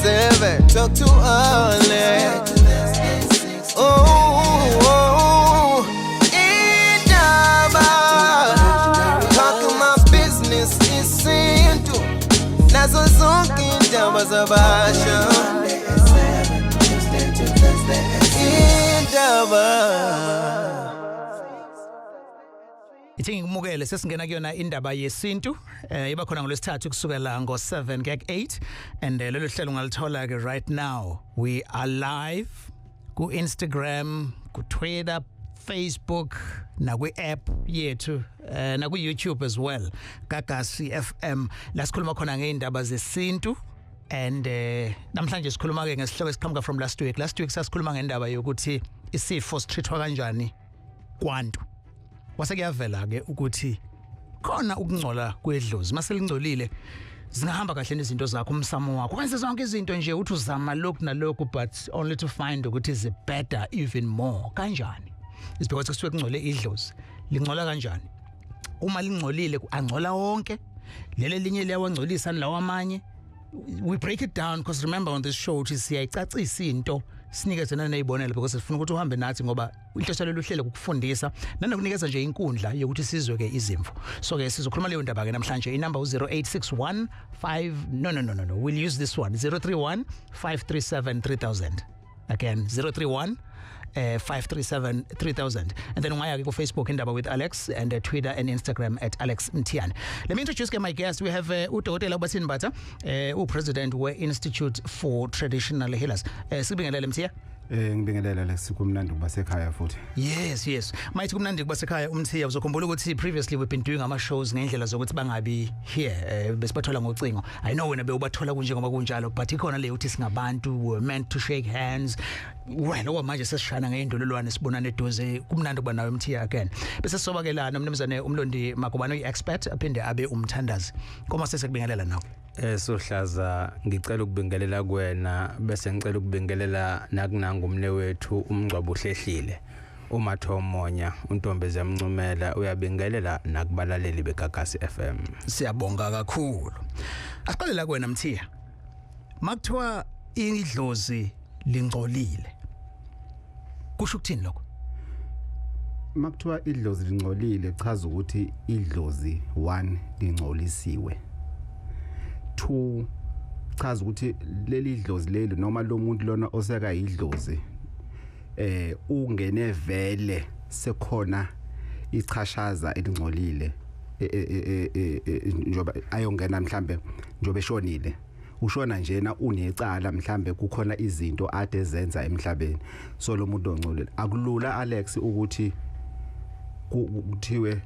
7 talk to Ole. Oh, Indaba, talking my business Yesintu, nazo zonke indaba zabasha. Indaba. Ithi ngimukele sesingena kuyona indaba yesintu iba khona ngolwesithathu kusukela ngo7 ngek8 and lelo hlelo ngalithola ke right now. We are live ku Instagram, ku Twitter, Facebook, na ku app yethu na ku YouTube as well. Gagasi FM la sikhuluma khona ngeindaba zesintu and namhlanje sikhuluma ke ngesihloko esiqhamuka from last week. Last week sasikhuluma ngendaba yokuthi isifo sithithwa kanjani kwantu. Wasekuyavela ke ukuthi khona ukungcola kwedlozi maselingcolile zingahamba kahle nezinto zakho umsamo wakho wenze zonke izinto nje uthi uzama lokhu nalokhu but only to find ukuthi is better even more kanjani isibhekwa kusuke kungcole idlozi lingcola kanjani uma lingcolile angcola wonke lele linye liyawangcolisa lawo amanye. We break it down because remember on this show uthi siyayicacisa into sinikezana nezibonelo because sifuna ukuthi uhambe nathi ngoba inhloso lolu hlelo ukufundisa nanokunikeza nje inkundla yokuthi sizwe ke izimvo. So ke sizokhuluma leyo ndaba ke namhlanje inamba u0861 no we'll use this one 031 537 3000 again 031 537 3000 and then ungaya ku Facebook Indaba with Alex and Twitter and Instagram at Alex Mthiyane. Let me introduce my guest. We have uDokotela Bathini Mbatha, uPresident we-Institute for Traditional Healers. Sibingelele Mthiyane. Ngibingelela lesikumnandi kubasekhaya futhi. Yes. Mayithi kumnandi kubasekhaya umthiya uzokhumbula ukuthi previously we've been doing ama shows ngendlela zokuthi bangabi here besibathola ngocingo. I know wena bewubathola kunje ngoba kunjalo but ikhona le uthi singabantu we're meant to shake hands. Wena okwamanje sesishana ngeindololwane sibonana eduze kumnandi kuba nawe Mthiya again. Bese sobakelana umnumzane Mlondi Magubane uyi-expert aphinde abe umthandazi. Koma sesekubingelela nawe. Sohlaza ngicela ukubingelela kuwena bese ngicela ukubingelela nakunanga umne wethu umngcwabo uhlehlile uMathomonya untombeze yamncumela uyabingelela nakubalaleli beGagasi FM. Siyabonga kakhulu. Asiqale la kuwena Mthiya. Makuthiwa idlozi lingcolile. Kusho ukuthini lokho? Makuthiwa idlozi lingcolile chaza ukuthi idlozi 1 lingcolisiwe. 2 chaza ukuthi leli idlozi leli noma lo muntu lona oseka idlozi ungene vele sekhona ichashaza elingcolile njoba ayongena mhlambe njobe shonile ushona njena unecala mhlambe kukhona izinto ade zenza emhlabeni so lo muntu ongcolile akulula Alex ukuthi kuthiwe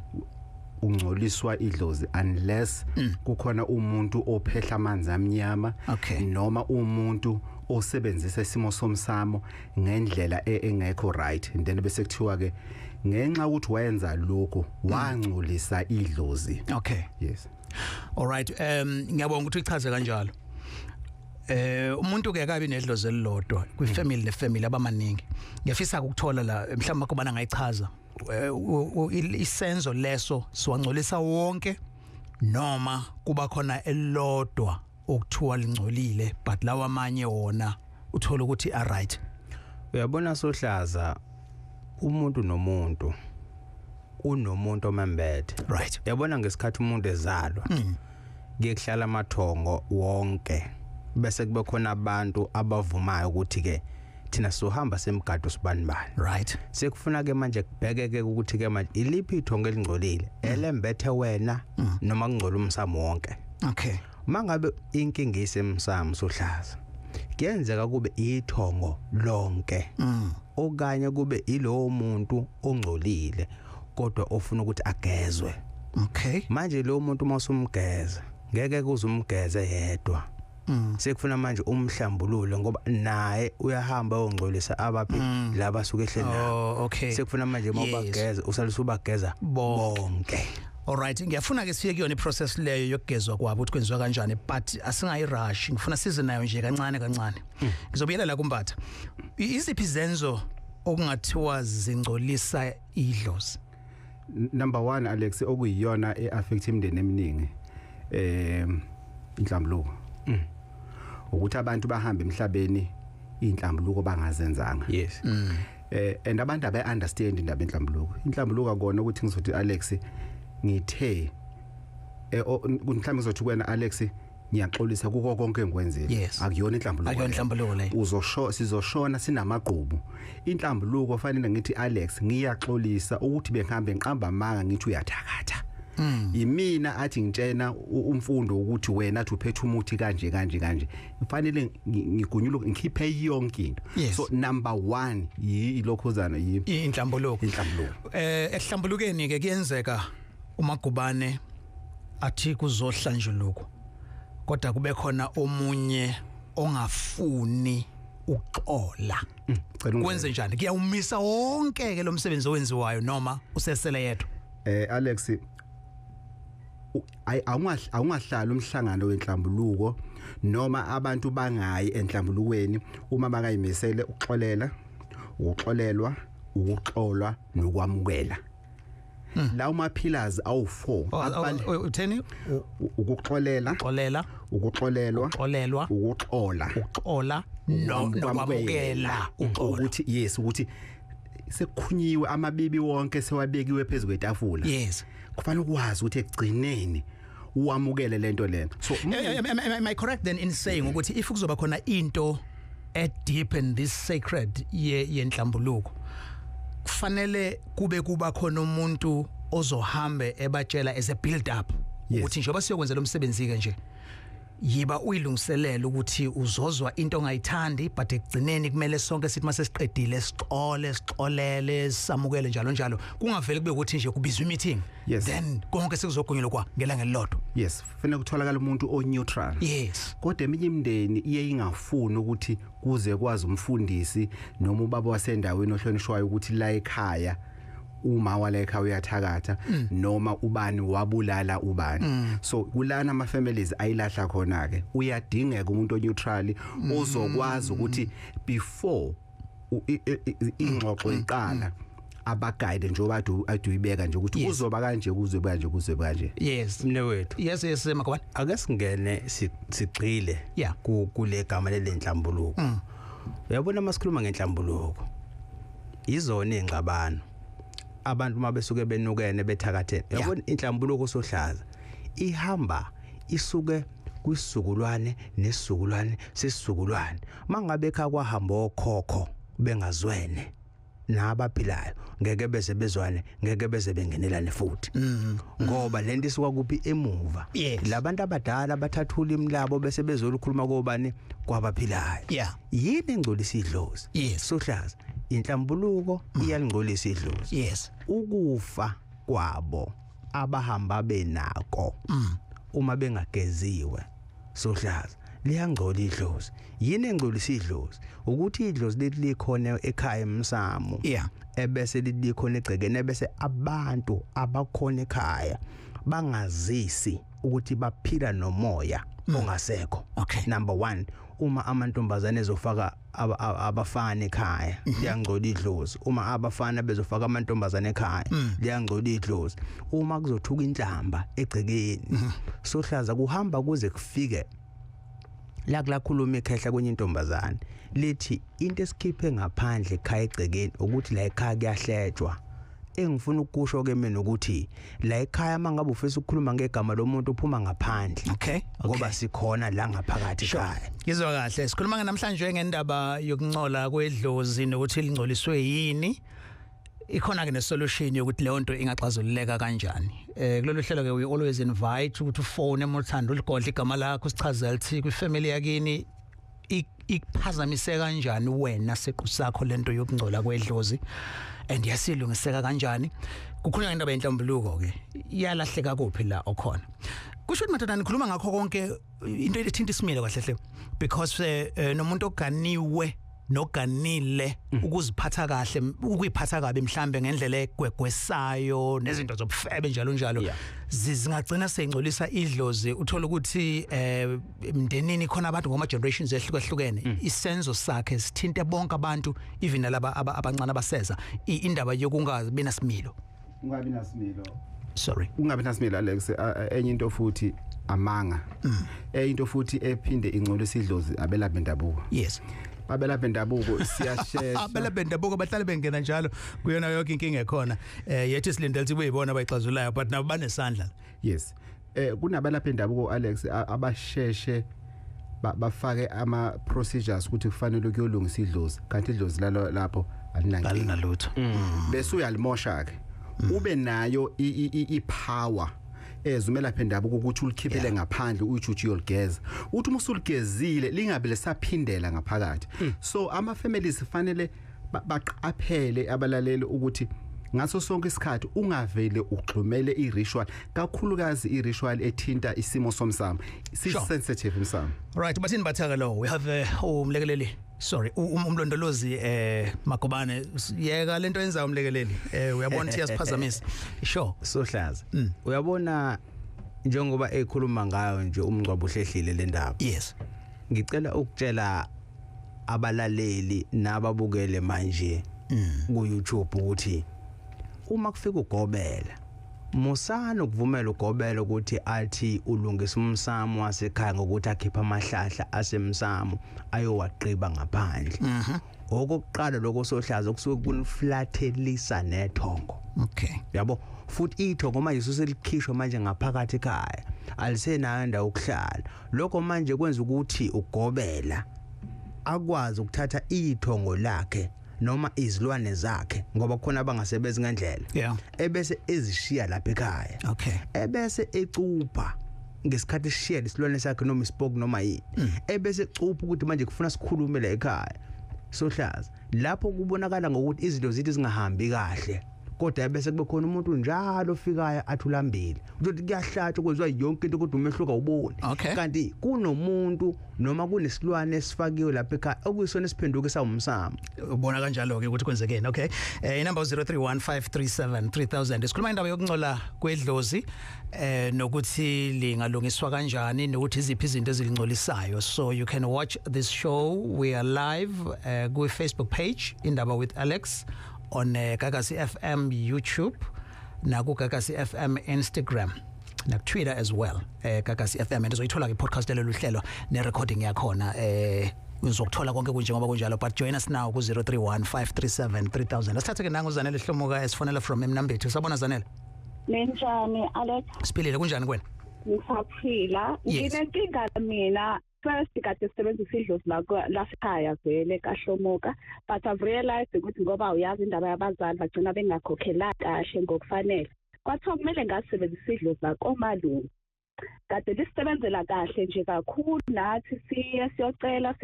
ungcoliswa idlozi unless kukhona umuntu ophehla amanzi amnyama noma umuntu osebenzisa isimo somsamo ngendlela engekho right and then bese kuthiwa ke ngenxa ukuthi wayenza lokho wangcolisa idlozi. Okay, yes, all right. Ngiyabonga ukuthi uchaze kanjalo. Umuntu ke akabi nedlozi elilodwa kwi family nefamily abamaningi. Ngiyafisa ukuthola la mhlawumbe kubana ngayichaza isenzo leso siwangcolisa wonke noma kuba khona elilodwa okuthiwa lingcolile but lawa amanye wona uthola ukuthi are right. Uyabona Sohlaza umuntu nomuntu unomuntu omembethe right. Uyabona ngesikhathi umuntu ezalwa ngiyekuhlala amathongo wonke bese kube khona abantu abavumayo ukuthi ke thina sohamba semgado sibani bani right. Sekufuna ke manje kubhekeke ukuthi ke manje iliphi ithongo elingcolile elembethe wena noma kungcola umsamo wonke. Okay, mangabe inkinga isemsamo Sohlaza kuyenzeka kube ithongo lonke okanye kube ilowo muntu ongcolile kodwa ofuna ukuthi agezwe. Okay, manje lo muntu masumgeza ngeke kuzumgeze yedwa sekufuna manje umhlambululo ngoba naye uyahamba ongcolisa abaphi laba suke ehlelana. Okay, sekufuna manje mawubageza usalusubageza bonke. All right, ngiyafuna ke siye kuyona iprocess leyo yokugezwa kwabo ukuthi kwenziwa kanjani but asingayirush ngifuna size nayo nje kancane. Ngizobuyela la kuMbatha. Iziphi izenzo okungathiwa zingcolisa idlozi? Number 1 Alex okuyiyona eaffect imndeni eminingi inhlambuluko ukuthi abantu bahamba emhlabeni inhlambuluko bangazenzanga. Yes. And abantu abayi understand indaba enhlambuluko. Inhlambuluko akona ukuthi ngizothi Alex ngithe mhlawumbe ngizothi kuwena Alex ngiyaxolisa kuko konke engikwenzile. Akuyona inhlambuluko. Akuyona inhlambuluko le. Sizoshona sinamaqhubu. Inhlambuluko fanele ngithi Alex ngiyaxolisa ukuthi bengihambe ngiqamba amanga ngithi uyathakatha. Imina athi ngitshena umfundo ukuthi wena athi uphethe umuthi kanje kufanele ngigunyulo ngikhiphe yonke into. So number 1 yilokhuzana inhlambuluko. Ehlambulukeni ke kuyenzeka uMagubane athi kuzohlanjuluko kodwa kube khona omunye ongafuni uxola. Kwenze njani? Kuyawumisa wonke ke lo msebenzi owenziwayo noma usesele yedwa? Alex awungahlala umhlangano wenhlambuluko noma abantu bangayi enhlambulukweni uma bakayimisele ukuxolela, ukuxolelwa, ukuxolwa nokwamukela. Lawo mapillars awu4 utheni? Ukuxolela, ukuxolelwa, ukuxola nokwamukela. Ukuthi yes ukuthi sekukhunyiwe amabibi wonke sewabekiwe phezulu kwetafula. Kufanele ukwazi ukuthi egcineni uwamukele lento lena. So am I correct then in saying ukuthi if kuzoba khona into deep in this sacred yenhlambuluko kufanele kuba khona umuntu ozohambe ebatshela as a build up ukuthi njengoba siyokwenza lo msebenzi ke nje yiba uyilungiselela ukuthi uzozwa into ongayithandi but egcineni kumele sonke sithi mase siqedile sixolele samukele njalo kungaveli kube ukuthi nje kubizwa meeting then konke sekuzogunyelwa kwa ngelanga elilodwa. Kufanele kutholakala umuntu o neutral. Kodwa eminye imindeni iye ingafuni ukuthi kuze kwazi umfundisi noma ubaba wasendaweni ohlonishwayo ukuthi la ekhaya uma wala ekhaya uyathakatha noma ubani wabulala ubani. So kulana ama families ayilahla khona ke uyadingeka umuntu neutral ozokwazi ukuthi before ingxoxo iqala abaguide njengoba aduyibeka nje ukuthi kuzoba kanje kuzoba kanje. Mnewethu. Yes Magubane. Ake singene sigcile kule gama lenhlambuluko. Uyabona masikhuluma ngenhlambuluko izona ingxabano abantu mabesuke benukene bethakathene. Yabona inhlambuluko sohlaza ihamba isuke kwisizukulwane nesizukulwane sesizukulwane. Mangabe ekha kwahamba okhokho bengazwene nabaphilayo ngeke beze bezwane ngeke beze bengenelane futhi. Ngoba lento isuka kuphi emuva. Labantu abadala bathathula imlabo bese bezolukhuluma kobani kwabaphilayo. Yini engcolisa idlozi? Sohlaza inhlambuluko iyalingcolisa idlozi. Ukufa kwabo abahamba benako uma bengageziwe sohlaza liyangcola idlozi. Yini engcolisa idlozi? Ukuthi idlozi likhona ekhaya emsamo ebese likhona egcekene bese abantu abakhona ekhaya bangazisi ukuthi baphila nomoya ongasekho. Number 1 uma amantombazane ezofaka abafana ekhaya liyangcola idlozi. Uma abafana bezofaka amantombazane ekhaya liyangcola idlozi. Uma kuzothuka inhlamba egcekeni sohlaza kuhamba kuze kufike la kulakhuluma ekhehla kwenye intombazane lithi into esikhiphe ngaphandle ekhaya egcekeni ukuthi la ekhaya kuyahletshwa. Engifuna ukusho ke mina ukuthi la ekhaya mangabe ufisa ukukhuluma ngegama lomuntu uphuma ngaphandle. Ngoba sikhona la ngaphakathi ekhaya. Ngizwa kahle. Sikhuluma namhlanje ngendaba yokungcola kwedlozi nokuthi lingcoliswe yini. Ikhona ke nesolution yokuthi leyo nto ingaxazululeka kanjani. Kulolu hlelo ke we always invite ukuthi ufone emothando uligodla igama lakho sichazela ukuthi kwifamily yakini ikuphazamise kanjani wena sequ sakho lento yokungcola kwedlozi and yasilungiseka kanjani. Kukhulunywa ngendaba yenhlambuluko ke iyalahleka kuphi la okhona. Kusho ukuthi madoda nikhuluma ngakho konke into ethinta isimilo kahle hle because nomuntu oganiwe noganile ukuziphatha kahle ukuyiphatha kabe mhlambe ngendlela egwegwesayo nezinto zobufebe njalo zingagcina sengcolisa idlozi. Uthola ukuthi emndenini khona abantu ngoma generations ehlukahlukene isenzo sakhe sithinte bonke abantu even laba abancane abaseza indaba yokungabi nasimilo. Ungabi nasimilo. Sorry. Ungabi nasimilo Alex enye into futhi amanga into futhi ephinde ingcolisa idlozi abelaphi bendabuko yes abelaphi bendabuko siyashesha abelaphi bendabuko bahlale bengena njalo kuyona yonke inkinga ekhona yethi silindele ukuthi beyibona abayixazulayo but nabo banesandla yes kunabelaphi bendabuko Alex abasheshe bafake ama procedures ukuthi kufanele ukuyolungisa idlozi kanti idlozi lapho alinalutho bese uyalimosha ke ube nayo ipower ezumelaphi bendabuko ukuthi ulikhiphele ngaphandle uyijuju yoligeza uthi umusuligezile lingabe lesaphindela ngaphakathi so ama families kufanele baqaphele abalaleli ukuthi ngaso sonke isikhathi ungavele ugxumele iritual kakhulukazi iritual ethinta isimo somsamo sensitive umsamo right Bathini Mbatha lo we have umlekeleli sorry umlondolozi Magubane yeka lento yenza umlekeleli uyabona ukuthi yasiphazamisa sure sohlaza uyabona njengoba ekhuluma ngayo nje umngcwabo ohlehlile le ndaba yes ngicela ukutshela abalaleli nababukele manje ku YouTube ukuthi uma kufika ugobela musana ukuvumela ugobela ukuthi athi ulungisa umsamo wasekhaya ngokuthi akhipha amahlahla asemsamo ayowaqiba ngaphandle okokuqala lokho sohlaza okusuke kuniflathelisa nethongo okay yabo futhi ithongo manje suselikhishwa manje ngaphakathi ekhaya alisenanda ukuhlala lokho manje kwenza ukuthi ugobela akwazi ukuthatha ithongo lakhe noma izilwane zakhe ngoba khona abangasebenzi ngendlela ebese ezishiya lapha ekhaya okay ebese ecupha ngesikhathi sishiya isilwane sakhe noma ispoke noma yini ebese ecupha ukuthi manje kufuna sikhulume la ekhaya sohlaza lapho kubonakala ngokuthi izinto zithi zingahambi kahle kodwa bese kube khona umuntu njalo ofikayo athulambile ukuthi kuyahlatshwa kwezwa yonke into kodwa umehluka ubone kanti kunomuntu noma kunesilwane esifakiwe lapha ekhaya okuyisona esiphenduka esawumsamo ubona kanjalo ke ukuthi kwenzekeni okay inamba 0315373000 sikhuluma indaba yokungcola kwedlozi nokuthi lingalungiswa kanjani nokuthi iziphi izinto ezilingcolisayo so you can watch this show we are live ku Facebook page Indaba with Alex on Gagasi FM YouTube naku Gagasi FM Instagram na Twitter as well Gagasi FM endizoyithola ke podcast lelo hlelo ne recording yakhona uzokuthola konke kunjengoba kunjalo but join us now ku 0315373000 asithathe ke nangu Zanele Hlomuka esifonela from Emndenini sabona Zanele Njani Alex Siphilile kunjani kwena Ngisaphila nginenkinga mina first kade sisebenzisa idlozi lasekhaya vele kaHlomuka but I've realized ukuthi ngoba uyazi indaba yabazali bagcina bengakhokhela kahle ngokufanele kwathiwa kumele ngasebenzisa idlozi lakomalume kade lisebenzela kahle nje kakhulu nathi siyocela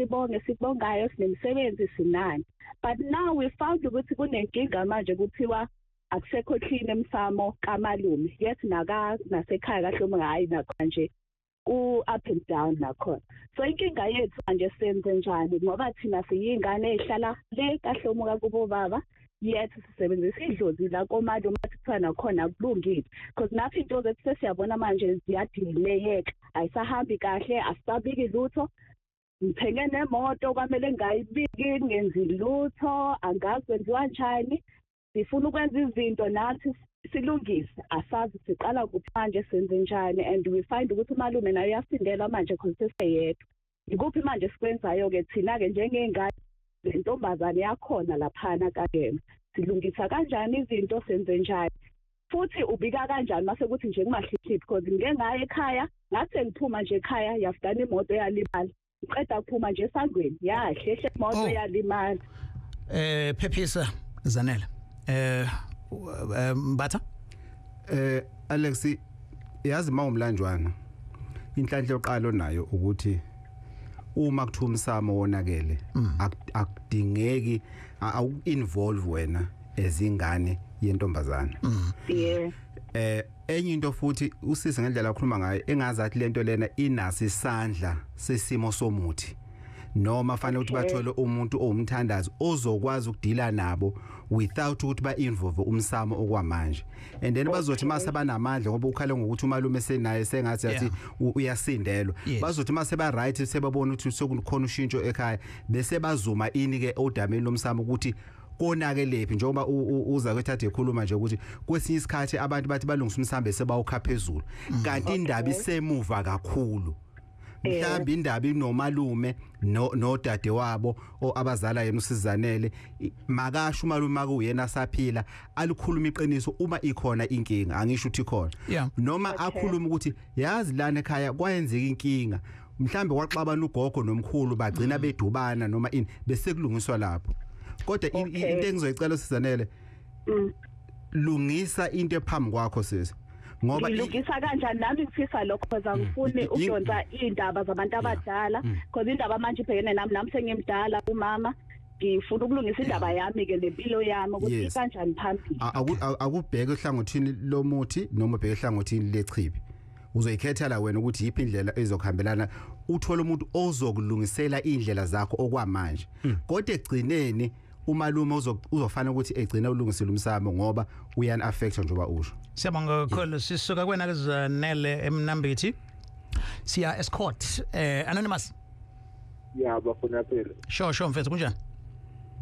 sibongayo sinemsebenzi sinani but now we found ukuthi kunenkinga manje kuthiwa akusekho clean emsamo kamalume yet nasekhaya kaHlomuka hayi nakho nje up and down nakhona so inkinga yethu manje senze njani ngoba thina siyingane ehlala le kaHlomuka kubo baba yet sisebenzisa idlozi la komalume kuthiwa nakhona kulungile because nathi into zethu sesiyabona manje ziyadileyeka ayisahambi kahle asisabiki lutho ngithenge nemoto kwamele ngayibiki ngenzi lutho angazi kwenziwa njani sifuna ukwenza izinto nathi silungisa asazi siqala kuphi manje senze njani and we find ukuthi umalume nayo yasindela manje because seseyedwa ikuphi manje sikwenzayo ke thina ke njengengane lentombazane yakhona laphana kagema silungisa kanjani izinto senze njani futhi ubika kanjani mase kuthi nje kungahliphi because ngeke ngaye ekhaya ngathi ngiphuma nje ekhaya yafudana imoto yalimala uqeda kuphuma nje esangweni yahlehle imoto yalimala Phephisa Zanele Mbatha Alex yazi mawumlanjwana inhlanhla yoqalo nayo ukuthi uma kuthiwa umsamo wonakele akudingeki involve wena ezingane yentombazana enye into futhi usise ngendlela okhuluma ngayo engazathi lento lena inasi isandla sesimo somuthi noma fanele ukuthi bathole umuntu owumthandazo ozokwazi ukudila nabo without ukuthi ba-involve umsamo okwamanje and then bazothi mase banamandla ngoba ukhale ngokuthi umalume senaye sengathi yathi uyasindelwa bazothi mase ba right sebabona ukuthi sekukhona ushintsho ekhaya bese bazuma ini ke odameni lomsamo ukuthi konakelephi njengoba uza kwethatha ekhuluma nje ukuthi kwesinye isikhathi abantu bathi balungisa umsambe sebawukha phezulu kanti indaba isemuva kakhulu mhlawumbe indaba inomalume nodade wabo abazala yena uSizanele makasho umalume makuyena saphila alikhuluma iqiniso uma ikhona inkinga angisho ukuthi ikhona noma akhuluma ukuthi yazi lana ekhaya kwayenzeka inkinga mhlambe waxabana ugogo nomkhulu bagcina bedubana noma ini bese kulungiswa lapho kodwa into engizoyicela uSizanele lungisa into ephambi kwakho sisi ngoba ngilungisa kanjani nami ngifisa lokho because angifuni ukudonsa indaba zabantu abadala because indaba manje ibhekene nami sengimdala umama ngifuna ukulungisa indaba yami ke nempilo yami ukuthi kanjani phambili akubheke ehlangothini lomuthi noma ubheke ehlangothini lechibi uzoyikhetha la wena ukuthi yiphi indlela ezokuhambelana uthola umuntu ozokulungisela indlela zakho okwamanje kodwa egcineni umalume uzofana ukuthi egcina ulungisile umsamo ngoba uyani affect njengoba usho siyabonga kakhulu sisuka kwena Lezozenzo Emnambithi siya escort anonymous bafuna phela sure mfethu kunjani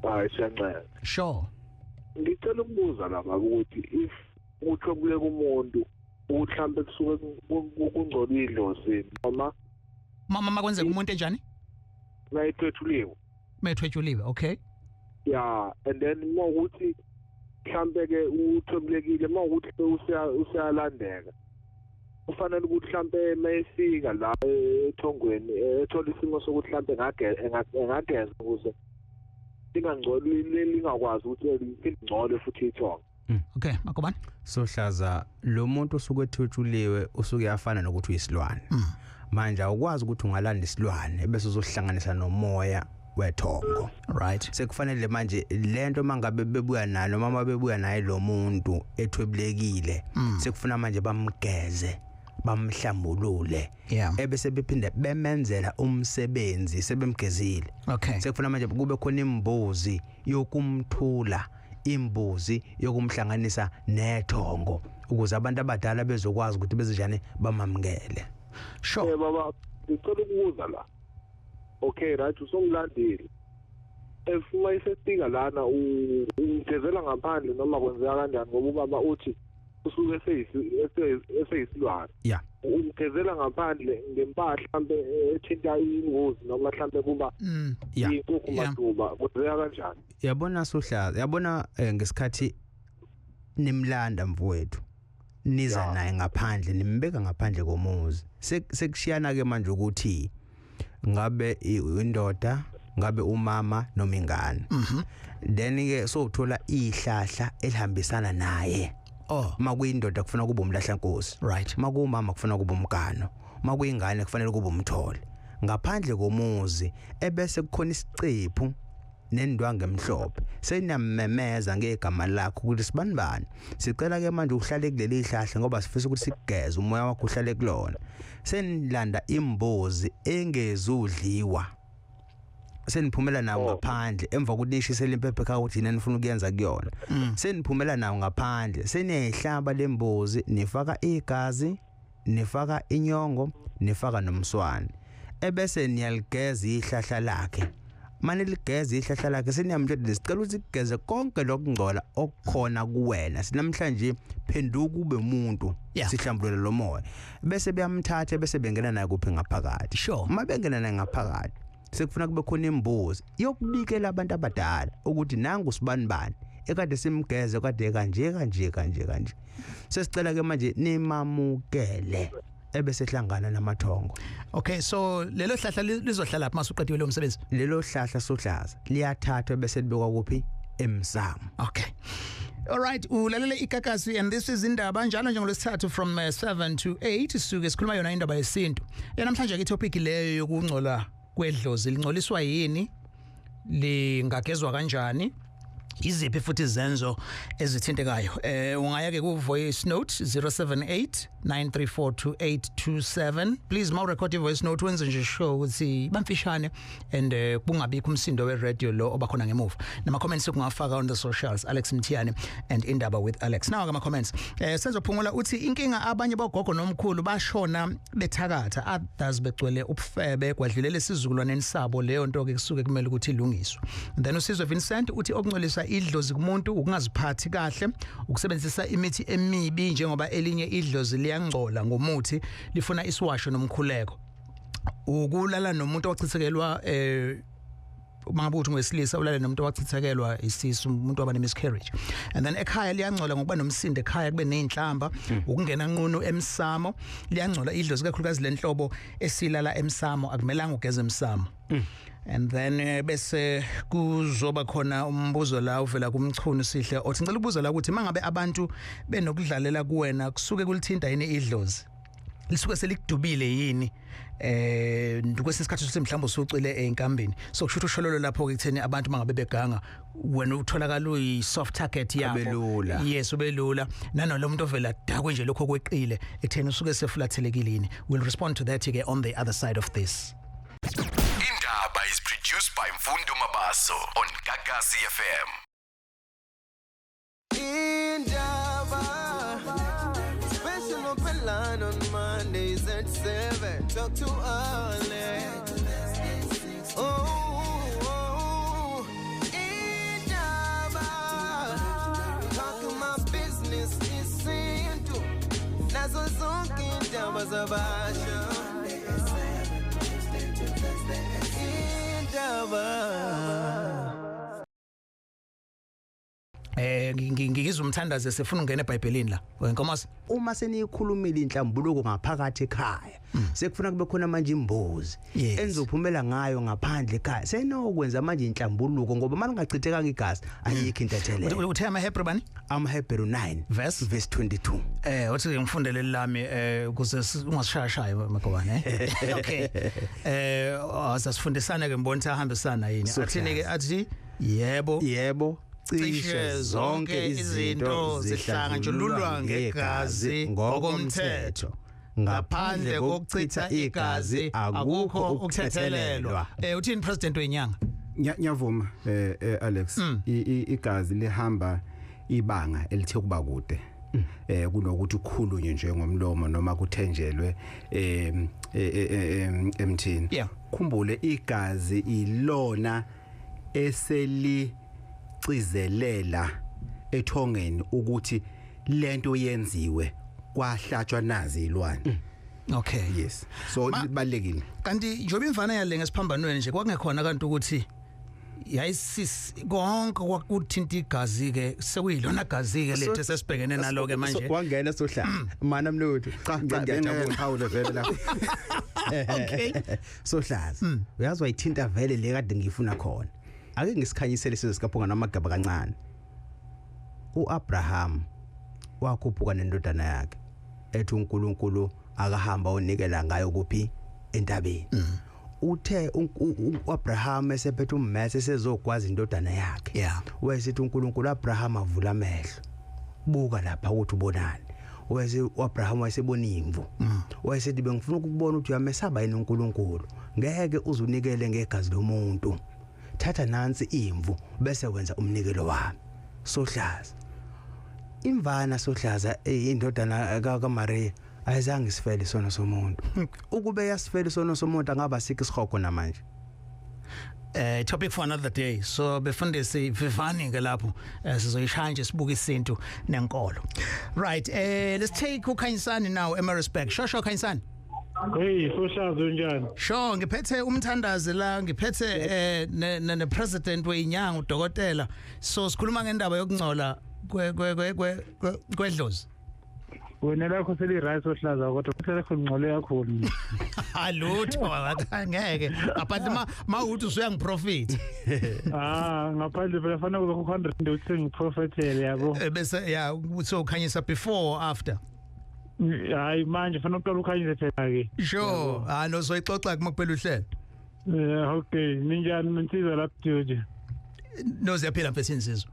hayi siyancela sure ngicela ukubuza lapha ukuthi if uthobule kumuntu uhlambe kusuke kungcola idlozi noma mama kwenzeka umuntu enjani mayethwethuliwe okay and then mawukuthi mhlambe ke uthobulekile mawukuthi usiyalandeka ufanele ukuthi mhlambe mayefika la ethongweni ethola isimo sokuthi mhlambe engageza ukuze ingangcoli lingakwazi ukuthi lingcole futhi ithonga okay Magubane sohlaza lo muntu usuke ethwethuliwe usuke yafana nokuthi uyisilwane manje awukwazi ukuthi ungalanda isilwane bese uzohlanganisa nomoya wethongo right sekufanele manje lento mangabe bebuya nalo mama bebuya naye lo muntu ethwebulekile sekufuna manje bamgeze bamhlambulule ebese bephinde bemenzela umsebenzi sebemgezile okay sekufuna manje kube khona imbuzi yokumthula imbuzi yokumhlanganisa nethongo ukuze abantu abadala bezokwazi ukuthi bezinjani bamamngele sure baba ngicela ukubuza la okay right usongilandile efuma isefika lana ungezela ngaphandle noma kwenzeka kanjani ngoba ubaba uthi usuke eseyisilwane ungezela ngaphandle ngempahla mhlambe ethinta ingozi noma mhlambe kuba inkukhu maduba kwenzeka kanjani yabona sohlaza yabona ngesikhathi nimlanda mfowethu niza naye ngaphandle nimbeka ngaphandle komuzi sekushiyana ke manje ukuthi ngabe indoda ngabe umama noma ingane then ke sokuthola ihlahla elihambisana naye makuyindoda kufuna kube umlahla nkosi right makuumama kufuna kube umgano makuyingane kufanele kube umthole ngaphandle komuzi ebese kukhona isicephu nendwangu emhlophe seniyamemeza ngegama lakho ukuthi sibanibani sicela ke manje uhlale kuleli hlahla ngoba sifisa ukuthi sigeze umoya wakho uhlale kulona senilanda imbuzi engezudliwa seniphumela nawo ngaphandle emva kokuthi nishisele impephe khaya ukuthi yini nifuna ukuyenza kuyona seniphumela nawo ngaphandle seniyayihlaba lembuzi nifaka igazi nifaka inyongo nifaka nomswane ebese niyaligeza ihlahla lakhe manje ligeza ihlahla lakhe seniyamtshela sicela ukuthi sigeze konke lokungcola okukhona kuwena sinamhlanje phenduka ube umuntu sihlambulule lo moya bese beyamthatha bese bengena naye kuphi ngaphakathi sure uma bengena naye ngaphakathi sekufuna kube khona imbuzi yokubikela abantu abadala ukuthi nangu sibanibani ekade simgeze kade kanje sesicela ke manje nimamukele ebese hlangana namathongo okay so lelo hlahla lizohlala lapha masuqediwe lo msebenzi lelo hlahla sohlaza liyathathwa bese libekwa kuphi emsamo okay alright ulalele ikakasi and this is Indaba njalo njengolesithathu from 7 to 8 suke sikhuluma yona indaba yesintu namhlanje ke topic leyo yokungcola kwedlozi lingcoliswa yini lingagezwa kanjani iziphi futhi izenzo ezithintekayo ungaya ke ku voice note 078-934-2827 please ma record i voice note wenze nje show ukuthi bamfishane and kungabikho umsindo we radio lo obakhona ngemuva nama comments kungafaka on the socials Alex Mthiyane and Indaba with Alex now ama comments sezophungula uthi inkinga abanye bogogo nomkhulu bashona bethakatha others begcwele ubufebe kwadlulela isizukulwaneni sabo leyo nto ke kusuke kumele ukuthi ilungiswe and then uSizwe Vincent uthi okungcolisa idlozi kumuntu ukungaziphathi kahle ukusebenzisa imithi emibi njengoba elinye idlozi liyangcola ngomuthi lifuna isiwasho nomkhuleko ukulala nomuntu owachithekelwa mangabuthi ngwesilisa ulale nomuntu owachithakelwa isisu umuntu wabane miscarriage and then ekhaya liyangcola ngokuba nomsindo ekhaya kube nezinhlamba ukungena nqunu emsamo liyangcola idlozi kakhulukazi lenhlobo esilala emsamo akumelanga ugeze emsamo and then bese kuzoba khona umbuzo la uvela kumchunu sihle othi ngicela ukubuza la ukuthi mangabe abantu benokudlalela kuwena kusuke kulithinta yini idlozi lisuke selikudubile yini kwesikhathi mhlawumbe usucile einkambeni so kusho ukuthi ushololo lapho ke kutheni abantu mangabe beganga wena utholakala uyi soft target yabo yes ubelula nanalo muntu ovela dakwe nje lokho kweqile ekutheni usuke sefulathelekile yini we'll respond to that again on the other side of this. Indaba is produced by Mfundo Mabaso on Gagasi FM. Indaba special open line on Mondays at 7. Talk to Ohlelweni. Oh, Indaba. Talking my business Yesintu. Lezozenzo indaba zabasha. Ngizwe umthandazo sefuna ungena eBhayibhelini la wenkomosi uma seniyikhulumile inhlambuluko ngaphakathi ekhaya sekufuna kube khona manje imbuzi enzophumela ngayo ngaphandle ekhaya senokwenza manje inhlambuluko ngoba malingachithekanga igazi ayikho into ethelele uthe amaHebrew bani amaHebrew 9 verse 22 uthi ngifundele lami ukuze ungasishayashaye Magubane okay asifundisana ke mbona ahambisana yini athini ke athi yebo cishe zonke izinto zihlanganjululwa ngegazi ngokomthetho ngaphandle kokuchitha igazi akukho ukuthethelelwa uthini president wenyanga Nyavuma Alex igazi lihamba ibanga elithe kuba kude kunokuthi ukhulunywe nje ngomlomo noma kuthenjelwe emthini khumbule igazi ilona cizelela ethongeni ukuthi lento yenziwe kwahlatshwa nazi ilwane okay yes so libalekile kanti njobe imvana yale ngesiphambanweni nje kwakungekhona kanti ukuthi yayisis konke kwakuthinta igazi ke sekuyilona gazi ke lethe sesibhekene nalo ke manje kwangena sohlala mana Mlondi ngiyajabula Paul vele la okay sohlaza uyazi wayithinta vele le kade ngifuna khona ake ngisikhanyisele sizikaphunga namagaba kancane uAbraham wakhuphuka nendodana yakhe ethi uNkulunkulu akahamba onikela ngayo kuphi entabeni uthe uAbraham esephethe ummese sezokwazi indodana yakhe wayesithi uNkulunkulu Abraham avula amehlo buka lapha ukuthi ubonani wayese uAbraham wayesebona imvu wayesithi bengifuna ukubona ukuthi uyamesaba yini uNkulunkulu ngeke uzunikele ngegazi lomuntu thatha nansi imvu bese wenza umnikelo wami sohlaza imvana sohlaza indodana kaMaria ayizange sifele isono somuntu ukube yasifele isono somuntu angaba sikho isikhoko namanje topic for another day so befundisi vivani ke lapho sizoyishaya nje sibuka isintu nenkolo right let's take uKhanyisani now eMaritzburg shosho Khanyisani hey sohlaza njani sho ngiphethe umthandazi la ngiphethe ne president weyinyanga udokotela so sikhuluma ngendaba yokungcola kwedlozi wena lakho seli-right sohlaza kodwa kuselekho ngcole kakhulu alutho akangeke ngaphandle mawuthi usuyangiprofit ngaphandle phela fanele kube 100 uthi ngiprofitele yabo bese so ukhanyisa before after hayi manje fanele uqala ukhanyise phela ke sure no soyixoxa kumakuphela uhlelo okay ninjani mnsizwa lapho George no siyaphila mfethu insizwa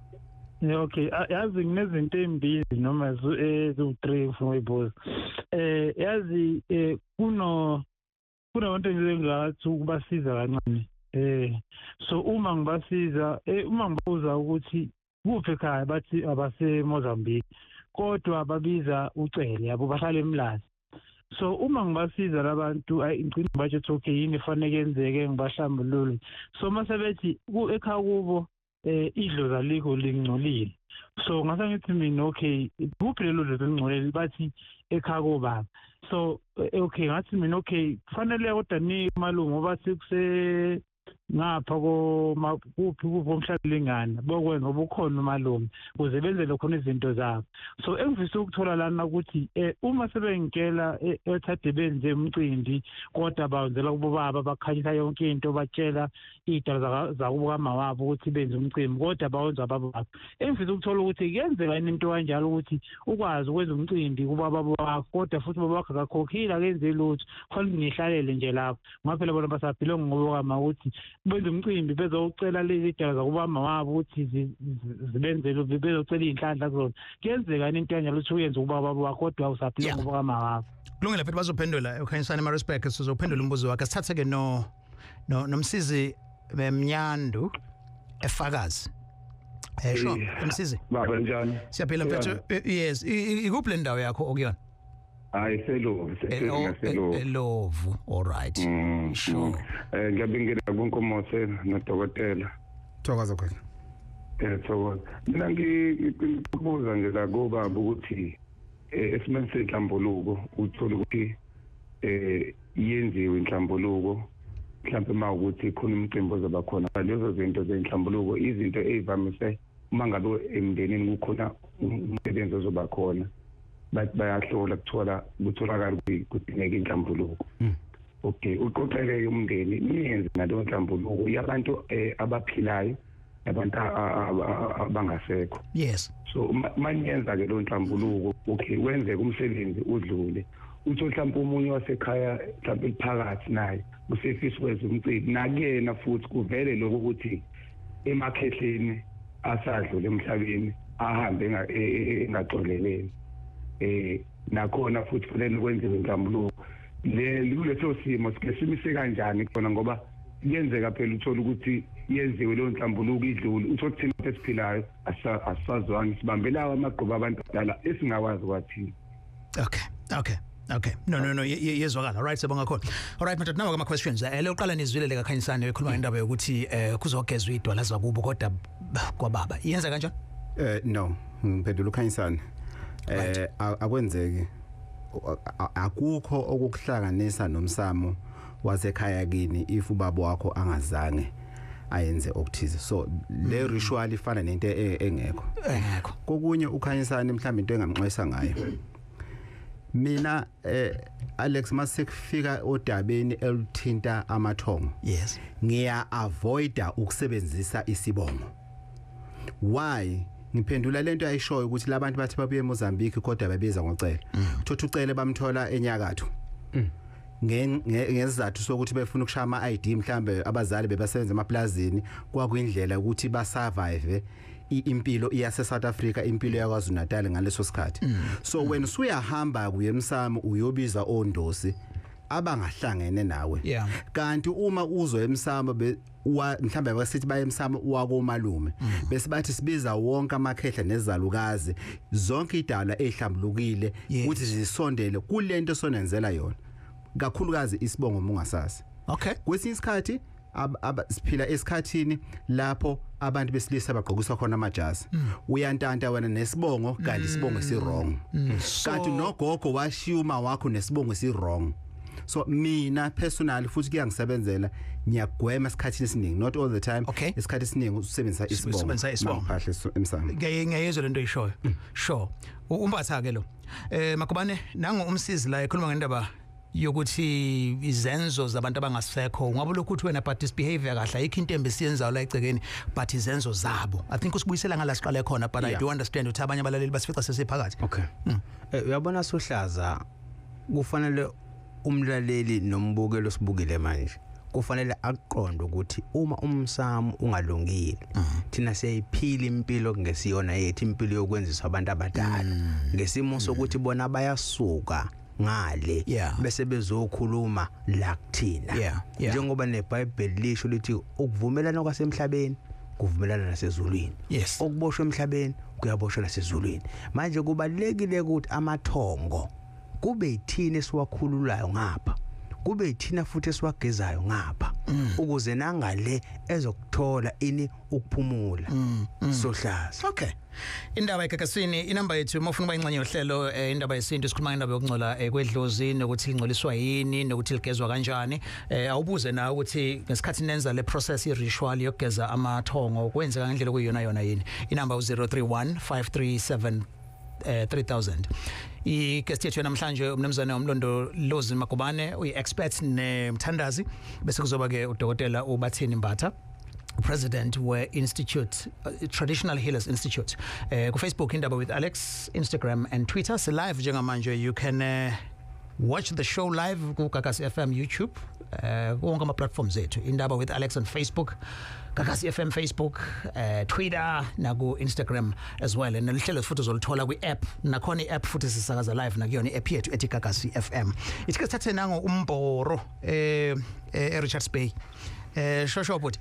okay yazi nginezinto ezimbili noma ezu3 ufuna uyibuza yazi kuno into engathi ukubasiza kancane so uma ngibasiza uma ngibuza ukuthi kuphi ekhaya bathi abase Mozambique kodwa babiza ucele yabo bahlala eMlazi so uma ngibasiza labantu ngicina bathi okay yini fanele kenzeke ngibahlambulule so masebethi ekhaya kubo idlozi alikho lingcolile. So ngase ngithi mina okay kuphi lelo dlozi elingcolile bathi ekhaya kobaba. So okay ngathi mina okay kufanele kodwa ni malungu ngoba sikuse ngapha kuphi komhlalelingana bokwenza obukhona umalungu kuze benzele khona izinto zabo. So engifisa ukuthola lana ukuthi uma sebengikela ethathe benze umcimbi kodwa bawenzela kubobaba bakhanyisa yonke into batshela idala zakubuka mawabo ukuthi benze umcimbi kodwa bawenza abababa. Engifisa ukuthola ukuthi kuyenzeka into kanjalo ukuthi ukwazi ukwenza umcimbi kubaba bakho kodwa futhi babakho akakhokhile akenze lutho khona ngihlalele nje lapho ngaphela bona basaphilonga ngoba kama ukuthi benze umcimbi bezocela lezi idala zakubama wabo ukuthi zibenzele bezocela inhlanhla kuzona. Kuyenzeka into kanjalo ukuthi uyenze ubaba bakho kodwa usaphilonga ngoba kama wabo. Kulungile phela bazophendula ukhanyisana ma respect sizophendula umbuzo wakhe. Sithathe ke nomsizi bemnyandu efakazi. Sho umsizi baba njani siyaphila mfethu. Yes ikuphi le ndawo yakho okuyona? Hayi selovu elovu. All right. Sure. Ngiyabingelela kunkomose nodokotela. Thokoza khona. Thokoza. Mina ngikubuza nje la kuba ukuthi esimeni senhlambuluko uthola ukuthi yenziwe inhlambuluko mhlawumbe uma ukuthi khona umcimbi ozoba khona lezo zinto zenhlambuluko izinto ezivamise uma ngabe emndenini kukhona umsebenzi ozoba khona bathi bayahlola kutholakala kudingeka inhlambuluko. Okay uqoqeke umndeni niyenze nalo nhlambuluko yabantu abaphilayo abantu abangasekho. Yes. So maniyenza ke lo nhlambuluko okay wenze umsebenzi udlule uthi mhlawumbe umunye wasekhaya mhlawumbe phakathi naye usefisa ukwenza umcimbi nakuyena futhi kuvele lokho ukuthi emakhehleni asadlule emhlabeni ahambe engaxoleleni nakhona futhi kufanele kwenziwe inhlambuluko kuleso simo sikesimise kanjani khona ngoba kuyenzeka phela uthola ukuthi yenziwe lo nhlambuluko idlule uthola thina esiphilayo asazwani sibambelayo amagquba abantu abadala esingawazi kwathina. Okay. No. Yezwakala. Right sebonga khona. All right, manje nawo ama questions. Leqala nizwilele kakhanyisana ekhuluma indaba yokuthi kuzogezwa idwala zakubo kodwa kwababa. Yenza kanjani? No. Ngiphendula ukhanyisana. Akwenzeki. Akukho okukuhlanganisa nomsamo wasekhaya kini if ubaba wakho angazange ayenze okuthize. So le ritual ifana nento engekho. Kokunye ukhanyisana mhlawumbe into engamnxwesa ngayo. Mina Alex masekufika odabeni eluthinta amathongo. Yes. Ngiya avoida ukusebenzisa isibongo. Why? Ngiphendula lento ayishoyo ukuthi labantu bathi babuye eMozambique kodwa babeza ngocela. Uthothi ucele bamthola enyakatho. Ngezizathu sokuthi befuna ukushaya ama ID mhlambe abazali bebasebenza emaplazini kwakuyindlela ukuthi ba survive impilo iyase South Africa impilo yakwaZulu Natal ngaleso sikhathi. So when usuyahamba kuye emsamo uyobiza ondosi abangahlangene nawe. Kanti uma uzo emsamo mhlambe basithi baye emsamo wakomalume bese bathi sibiza wonke amakhehla nezalukazi zonke idala ehlambulukile ukuthi zisondele kulento sonenzela yona kakhulukazi isibongo mungasasi. Okay. Kwesinye isikhathi siphila esikhathini lapho abantu besilisa bagqokiswa khona amajazi. Uyantanta wena nesibongo kanti isibongo si wrong. Kanti nogogo washiyuma wakho nesibongo si wrong. So mina personally futhi kuyangisebenzela ngiyagwema esikhathini esiningi not all the time. Esikhathi esiningi usebenzisa isibongo. Kahle emsamo. Ngiyezwe lento eyishoyo. Sure. Umbatha ke lo. Magubane nangu umsizi la ekhuluma ngendaba yokuthi izenzo zabantu abangasekho ngabe lokuthi wena but disbehavior kahle ayikho into embesiyenzayo la ecekeni but izenzo zabo. I think usibuyisela ngala siqale khona but I do understand ukuthi abanye abalaleli basifica sesephakathi. Okay. Uyabona sohlaza kufanele umlaleli nombukelo sibukile manje kufanele aqonde ukuthi uma umsamo ungalungile thina siyayiphila impilo ngesiyona yethu impilo yokwenzisa abantu abadala ngesimo sokuthi bona bayasuka ngale bese bezokhuluma la kuthina njengoba neBhayibheli lisho lithi ukuvumelana kwasemhlabeni kuvumelana nasezulwini. Okuboshwe emhlabeni kuyaboshwa nasezulwini. Manje kubalekile ukuthi amathongo kube yithina esiwakhululayo ngapha kube yithina futhi esiwagezayo ngapha ukuze nangale ezokuthola ini ukuphumula sohlaza. Okay. Indaba ekakasini inamba yethu mawufuna uba ingxenye yohlelo indaba yesintu sikhuluma ngendaba yokungcola kwedlozi nokuthi ingcoliswa yini nokuthi ligezwa kanjani. Awubuze na ukuthi ngesikhathi nenza le process iritual yokugeza amathongo kwenzeka ngendlela okuyiyona yona yini. Inamba 031 537 3000. Guest yethu namhlanje umnumzane Mlondi Magubane uyi-expert nemthandazi bese kuzoba ke udokotela uBathini Mbatha, President we-Institute, Traditional Healers Institute. Ku Facebook Indaba with Alex, Instagram and Twitter. So live njengamanje you can watch the show live ku Gagasi FM YouTube. Wonke ama platforms ethu. Indaba with Alex on Facebook, Gagasi FM Facebook, Twitter naku Instagram as well. And lihlelo futhi uzolithola ku app. Nakhona i-app futhi sisakaza live nakuyona i-app yethu ethi Gagasi FM. Ithi sithathe nango umboro Richards Bay. Shosho bhuti.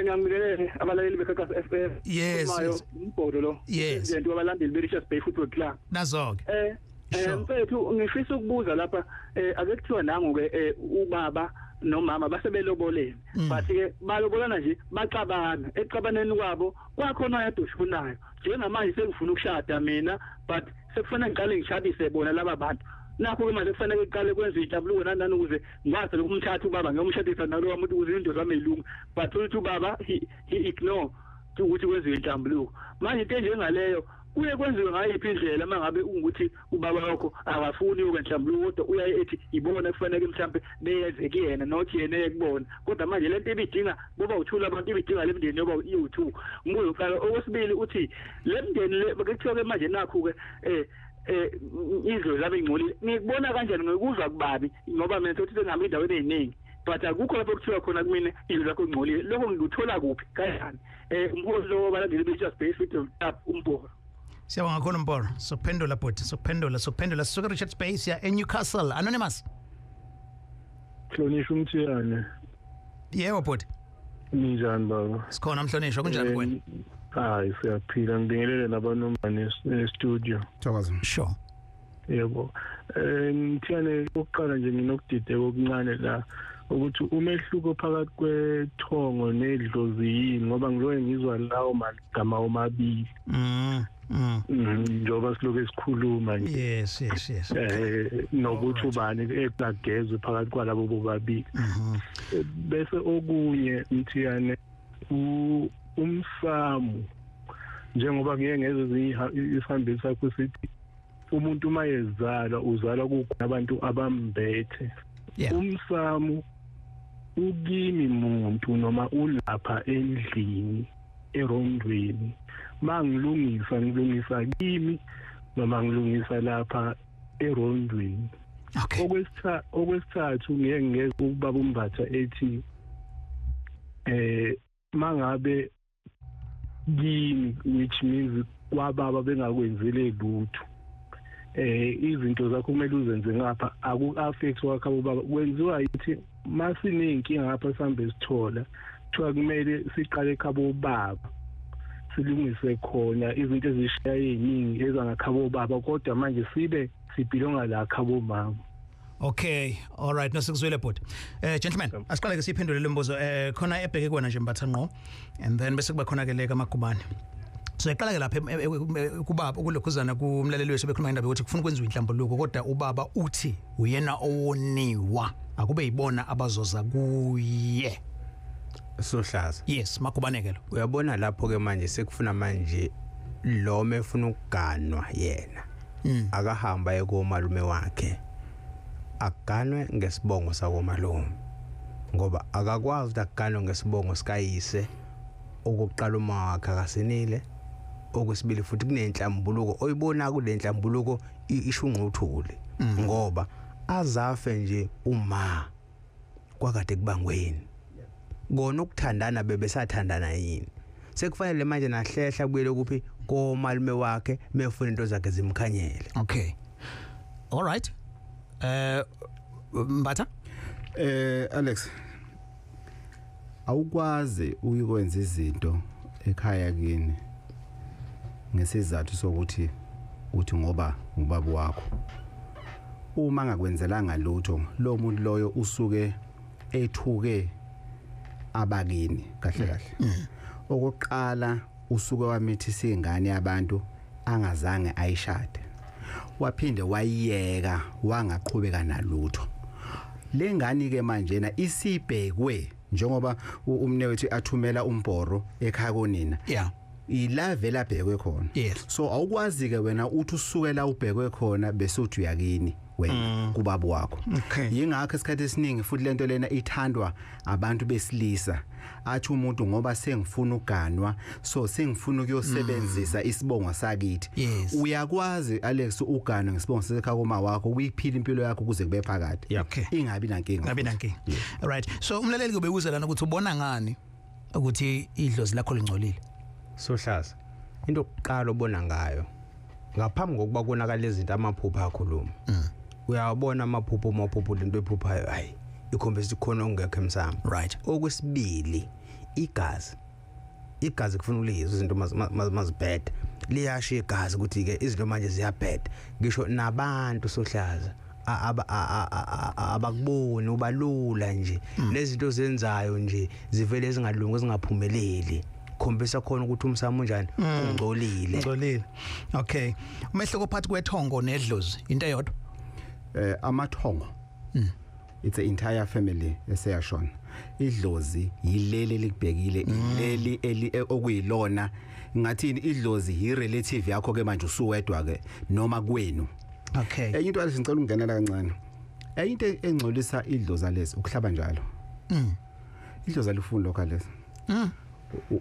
Ngamukele abalaleli beKhakasi FM. Yes. Umbhodo lo. Yes. Izinto abalandeli beRichards Bay Football Club. Nazo-ke. Mfethu ngifisa ukubuza lapha ake kuthiwa nangu ke ubaba nomama basebeloboleni but ke balobolana nje baxabana exabaneni kwabo kwakhona yedwa usifunayo njengamanje sengifuna ukushada mina but sekufanele ngiqale ngishadise bona laba bantu nakho ke manje kufanele uqale kwenza injabulo nani ukuze ngwazi lokumthatha ubaba ngiyomshadisa nalo umuntu ukuze into zami ilunga but uthi ubaba he ignore ukuthi kwenziwe injabulo manje into njengaleyo uye kwenziwe ngayiphi indlela mangabe ukuthi ubaba wakho akafuni ukwenhlambuluko kodwa uyaye ethi ibona kufanele mhlambe beyeze kuyena nothi yena ekubona kodwa manje lento ibidinga boba uthula abantu ibidinga lemndeni yoba u2 ngibuye uqala okwesibili uthi lemndeni le bekuthiwa ke manje nakho ke izwe labe ingcolile ngikubona kanjani ngikuzwa kubabi ngoba mina sokuthi ngihamba endaweni eziningi but akukho lapho kuthiwa khona kumina izwe lakho ingcolile lokho ngikuthola kuphi kanjani umholi lo balandeli beRichards Bay Football Club umboro. Siyabonga kakhulu Mporo. Sokuphendula bhuti, sokuphendula sisuka Richards Bay siya eNewcastle. Anonymous. Mhlonishwa Mthiyane. Yebo bhuti. Ninjani baba? Sikhona Mhlonishwa kunjani kuwena? Hayi siyaphila ngibingelele nabanomane e-studio. Thokoza. Sure. Yebo. Mthiyane oqala nje nginokudide okuncane la ukuthi umehluko phakathi kwethongo nedlozi yini ngoba ngiloye ngizwa lawo magama omabili. Njoba siloku esikhuluma nje. Yes. Nokuthi ubani ekugezwe phakathi kwalabo bobabili. Bese okunye Mthiyane umsamu njengoba ngeke ngeze isihambisa sakho sithi umuntu mayezala uzala kunabantu abambethe. Umsamu ukimi muntu noma ulapha endlini erondweni mangilungisa kimi noma ngilungisa lapha erondweni. Okwesithathu ngeke ubaba uMbatha ethi mangabe kimi which means kwababa bengakwenzele lutho izinto zakho kumele uzenze ngapha aku-affect wakho ubaba kwenziwa yithi masinenkinga ngapha sihambe sithola kuthiwa kumele siqale ekhabo baba silungise khona izinto ezishiya eziningi ezangakhabo baba kodwa manje sibe sibhilonga la khabo mama. Okay, all right, nosikuzwile bhuti. Gentlemen, asiqale ke siphendule le mbuzo khona ebheke kuwena nje Mbatha ngqo and then bese kuba khona ke leka Magubane. So iqala ke lapha kubaba ukulokhuzana kumlaleli wethu bekhuluma indaba ukuthi kufuna kwenziwa inhlambuluko kodwa ubaba uthi uyena owoniwa akube yibona abazoza kuye. Sohlaza. Yes, Magubane ke lo. Uyabona lapho ke manje sekufuna manje lo mefuna ukuganwa yena. Akahamba ekomalume wakhe. Aganwe ngesibongo sakomalume. Ngoba akakwazi ukuthi aganwe ngesibongo sikayise okuqala uma wakhe akasenile. Okwesibili futhi kunenhlambuluko oyibona kule nhlambuluko ishunquthule ngoba azafe nje uma kwakade kubangweni kona ukuthandana bebesathandana yini sekufanele manje nahlehla kubuyele kuphi komalume wakhe mefuna into zakhe zimkhanyele. Okay, all right. Mbatha Alex awukwazi ukwenza izinto ekhaya kini ngesizathu sokuthi uthi ngoba ubaba wakho uma ngakwenzelanga lutho lo muntu loyo usuke ethuke abakini kahle kahle okokuqala usuke wamithi singane yabantu angazange ayishade waphinde wayiyeka wangaqhubeka nalutho lengane ke manje na isibhekwe njengoba umnewethu athumela umbhoro ekhaya konina ila vela bhekwe khona so awukwazi ke wena uthi usukela ubhekwe khona bese uthi uyakini wena kubaba wakho yingakho esikhathi esiningi futhi lento lena ithandwa abantu besilisa athi umuntu ngoba sengifuna uganwa so sengifuna ukuyosebenzisa isibongo sakithi uyakwazi Alex ugana ngesibongo sekhaya koma wakho uyiphila impilo yakho kuze kube phakade ingabi nankinga right so umlaleli kube uza lana ukuthi ubona ngani ukuthi idlozi lakho lingcolile Sohlaza into oqala obona ngayo ngaphambi kokuba konakala izinto amaphupho akhuluma uyabona amaphupho lento ephuphayo hayi ikhombisa ikhona ongekho emsamo right okwesibili igazi kufuna ulizwe izinto mazibhede liyasha igazi ukuthi ke izinto manje ziyabhede ngisho nabantu Sohlaza abakuboni ubalula nje lezinto zenzayo nje zivele ezingalungi ezingaphumeleli khombisa khona ukuthi umsamo njani ungcolile okay umehluko phakathi kwethongo nedlozi into eyodwa amathongo it's an entire family eseyashona idlozi yileli likubhekile ileli okuyilona ngathini idlozi yi relative yakho ke manje usuwedwa ke noma kwenu okay into alisi ngicela ungenela kancane into engcolisa idlozi lezi ukuhlaba njalo idlozi alifuni lokho lezi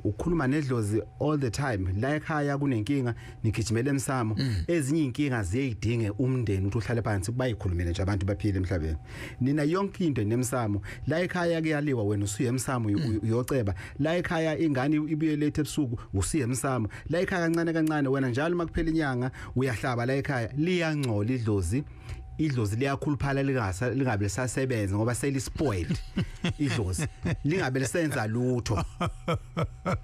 ukhuluma nedlozi all the time la ekhaya kunenkinga nigijimela emsamo ezinye inkinga ziyidinge umndeni ukuthi uhlale phansi bayikhulumele nje abantu baphile emhlabeni nina yonke into nemsamo la ekhaya kuyaliwa wena usuye emsamo uyoceba la ekhaya ingane ibuye lethe ebusuku usuye emsamo la ekhaya kancane wena njalo makuphela inyanga uyahlaba la ekhaya liyangcola idlozi liyakhuluphala lingabe lisasebenza ngoba selispoiled idlozi lingabe lisenza lutho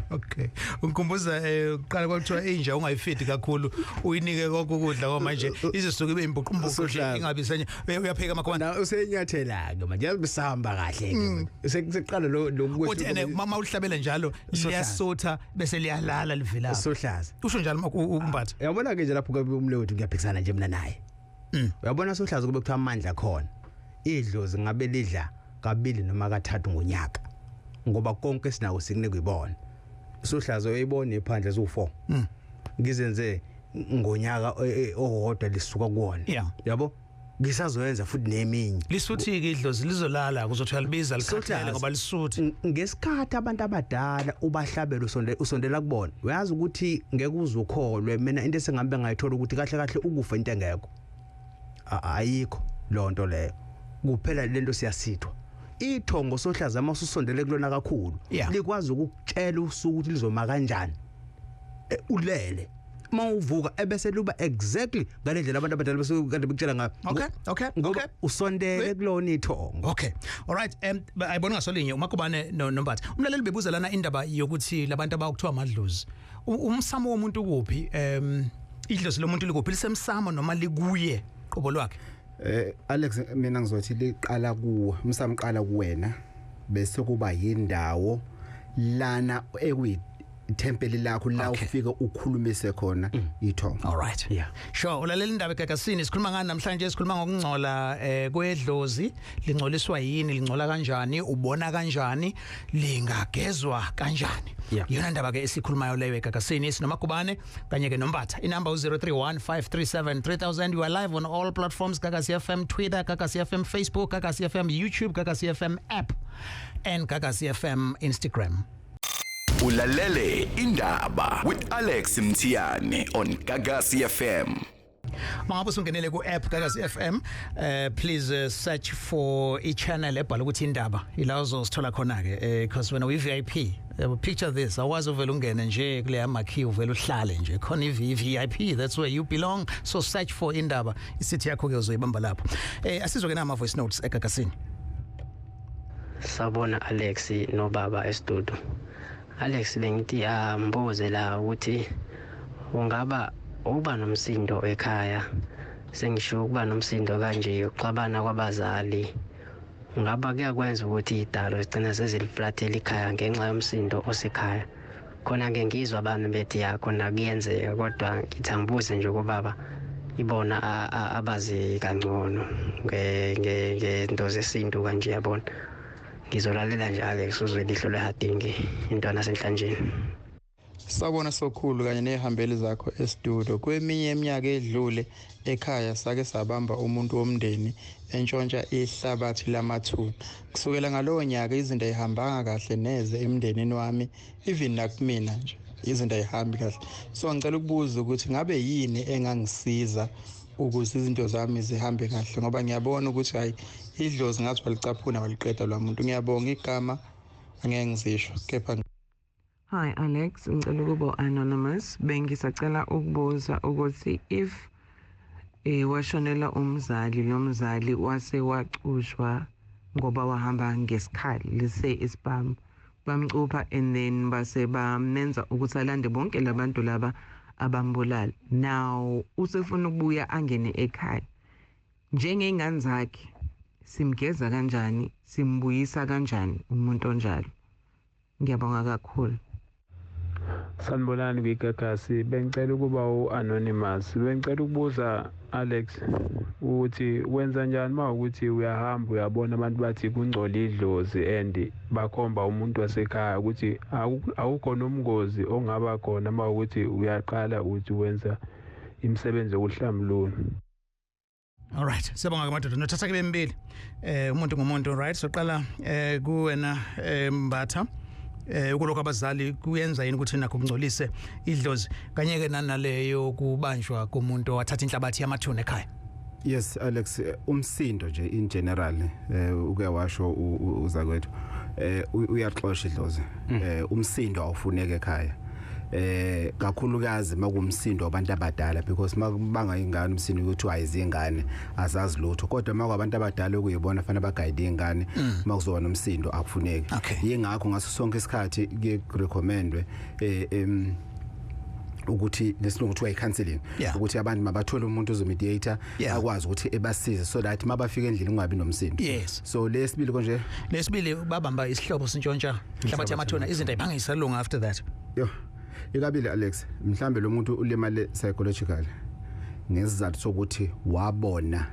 okay ungikhumbuza uqala kwakuthiwa inja ungayifiti kakhulu uyinike konke ukudla ngoba manje izisuke ibe imbuqumbuqo ingabe senye uyapheka amakhona usenyathela ke manje yasihamba kahle ke seqala ukuthi ene mama uhlabela njalo liyasotha bese liyalala livela Sohlaza usho njalo uMbatha yabona ke nje lapho ke umlewethu ngiyaphikisana nje mina naye uyabona Sohlaza kube kuthiwa amandla khona idlozi ngabe lidla kabili noma kathathu ngonyaka ngoba konke sinako sikune kuyibona Sohlaza uyibona ephandle zu4 ngizenze ngonyaka owodwa lisuka kuwona yabo ngisazoyenza futhi neminye lisuthi ke idlozi lizolala kuzothi libiza likhathele ngoba lisuthi ngesikhathi abantu abadala ubahlabela usondela kubona uyazi ukuthi ngeke uzukholwe mina into esengambe ngayithola ukuthi kahle ukufa into engekho ayikho lonto leyo kuphela lento siyasithwa ithongo Sohlaza masusondele kulona kakhulu likwazi ukukutshela usuku ukuthi lizoma kanjani ulele mawuvuka ebese luba exactly ngalendlela abantu abadala bese kade bekutshela ngayo okay usondele kulona ithongo okay alright ayibona ngasolinye uMagubane noMbatha umlaleli bebuza lana indaba yokuthi labantu abakuthiwa amadlozi umsamo womuntu kuphi idlozi lomuntu likuphi lisemsamo noma likuye qobo lwakhe Alex mina ngizothi liqala kuwe umsamqala kuwena bese kuba yindawo lana temple lakho la ufika ukhulumise khona ithongo alright sure ulalela indaba egagasini sikhuluma ngani namhlanje sikhuluma ngokungcola kwedlozi lingcoliswa yini lingcola kanjani ubona kanjani lingagezwa kanjani yona ndaba ke esikhulumayo leyo egagasini sinoMagubane kanye ke noMbatha inamba 0315373000 you are live on all platforms Gagasi FM Twitter Gagasi FM Facebook Gagasi FM YouTube Gagasi FM app and Gagasi FM Instagram. Ulalele Indaba with Alex Mthiyane on Gagasi FM. Mangabe ungenele ku app Gagasi FM please search for a channel ebhala ukuthi Indaba ila uzosithola khona ke because when we VIP picture this awazi uvela ungene nje kule amakhi uvela uhlale nje khona VIP that's where you belong so search for Indaba isithi yakho ke uzoyibamba lapho asizwe ke nama voice notes eGagasini. Sabona Alex no baba estudio. Alex bengithi mboze la ukuthi ungaba uba nomsindo ekhaya sengisho ukuba nomsindo kanje uxabana kwabazali ngaba kuyakwenza ukuthi idalo sigcina seziliflathela ikhaya ngenxa yomsindo osekhaya. Khona ke ngizwa abantu bethi yakhona kuyenzeka kodwa ngithi angibuze nje kubaba ibona abazi kangcono ngento zesintu kanje yabona. Ngizolalela nje Alex uzwe lihlo lehadingi intwana senhlanjeni. Sabona sokhulu kanye nehambeli zakho estudio. Kweminye iminyaka edlule ekhaya sake sabamba umuntu womndeni entshontsha ihlabathi lamathuna. Kusukela ngalowo nyaka izinto ayihambanga kahle neze emndenini wami, even nakumina nje izinto ayihambi kahle. So ngicela ukubuza ukuthi ngabe yini engangisiza ukuze izinto zami zihambe kahle, ngoba ngiyabona ukuthi hayi idlozi ngathi walicaphuna waliqeda lwamuntu. Ngiyabonga igama angeke ngizisho kepha. Hi Alex, ngicela ukuba anonymous. Bengisacela ukubuza ukuthi if washonela umzali, lo mzali wase wacushwa ngoba wahamba ngesikhali lise isibhamu, bamcupha and then base bamenza ukuthi alande bonke labantu laba abambulala. Now usefuna ukubuya angene ekhaya. Njengengane zakhe simgeza kanjani, simbuyisa kanjani umuntu onjalo? Ngiyabonga kakhulu. Sanibonani kwigagasi, bengicela ukuba u-anonymous. Bengicela ukubuza Alex ukuthi wenza njani uma ukuthi uyahamba uyabona abantu bathi kungcola idlozi and bakhomba umuntu wasekhaya ukuthi awukho nomngozi ongaba khona uma ukuthi uyaqala ukuthi wenza imisebenzi yokuhlambulula. All right, siyabonga ke madoda. Nothatha ke bembili. Umuntu ngumuntu, right? Soqala kuwena Mbatha. Ukuloko abazali kuyenza yini ukuthi nakho kungcolise idlozi kanye ke nanaleyo kubanjwa komuntu wathatha inhlabathi yamathuna ekhaya? Yes Alex, umsindo nje in general ukuyawasho uzakwethu uyaxosha idlozi. Umsindo awufuneka ekhaya. Kakhulukazi makumsindo abantu abadala, because makubanga ingane umsindo ukuthi ayizingane azazi lutho, kodwa makwabantu abadala ukuyibona fanele bagayide ingane makuzoba nomsindo akufuneki. Yingakho ngaso sonke isikhathi ke recommendwe ukuthi lesilungu kuthiwa i-counseling, ukuthi abantu mabathole umuntu ozomediator akwazi ukuthi ebasize so that mabafika endlini kungabi nomsindo. So lesibili konje, lesibili babamba isihlobo sintshontsha inhlabathi yamathuna, izinto ayibangisa long after that. Ikabili Alex, mhlambe lo muntu ulimale psychological ngesizathu sokuthi wabona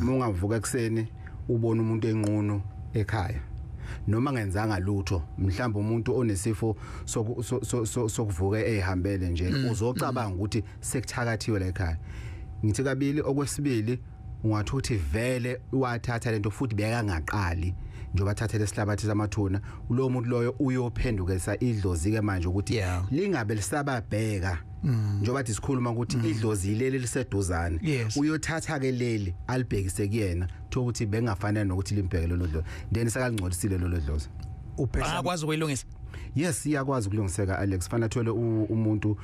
ungavuka ekseni ubona umuntu enqunu ekhaya noma ngenzanga lutho, mhlambe umuntu onesifo sokuvuka ehambele nje uzocabanga ukuthi sekuthakathiwe la ekhaya. Ngithi kabili. Okwesibili ungathi uthi vele wathatha lento futhi bekangaqali njoba thathele isihlabathi samathuna, lo muntu loyo uyophendukisa idlozi ke manje ukuthi lingabe lisababheka njobathi sikhuluma ukuthi idlozi leli liseduzana, uyothatha ke leli alibhekise kuyena ukuthi bengafanele nokuthi limbheke lo dlozi then sakalingcolisile lo dlozi. Akwazi ukuyilungisa? Yes, iyakwazi ukulungiseka Alex. Fanele athole umuntu